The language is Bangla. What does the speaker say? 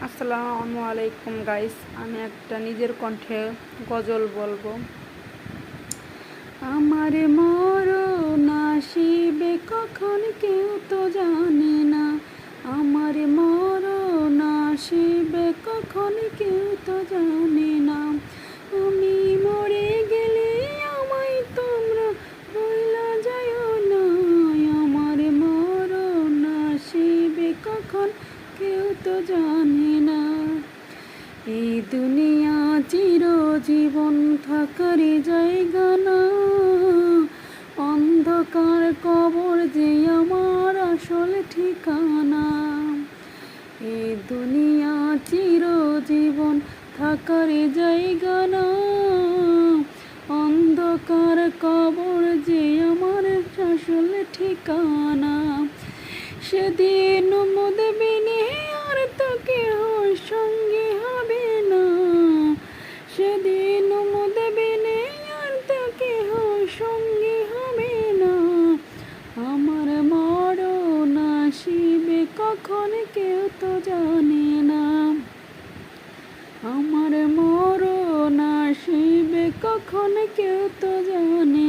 আসসালামু আলাইকুম গাইস, আমি একটা নিজের কণ্ঠে গজল বলবো। আমার মরণ আসিবে কখন কেউ তো জানে না। আমার মরণ আসিবে কখন কেউ তো জানে না। আমি মরে গেলে আমায় তোমরা ভুইলা যাইও না। আমার মরণ আসিবে কখন কেউ তো জানে না। এই দুনিয়া চিরজীবন থাকার জায়গা না। অন্ধকার কবর যে আমার আসল ঠিকানা। এই দুনিয়া চিরজীবন থাকার জায়গা না। অন্ধকার কবর যে আমার আসল ঠিকানা। সেদিন মুদবিনে আর তো কেহ সঙ্গে হবে না। সেদিন মুদবিনে আর তো কেহ সঙ্গে হবে না। আমার মরণ আসিবে কখন কেউ তো জানে না। আমার মরণ আসিবে কখন কেউ তো জানে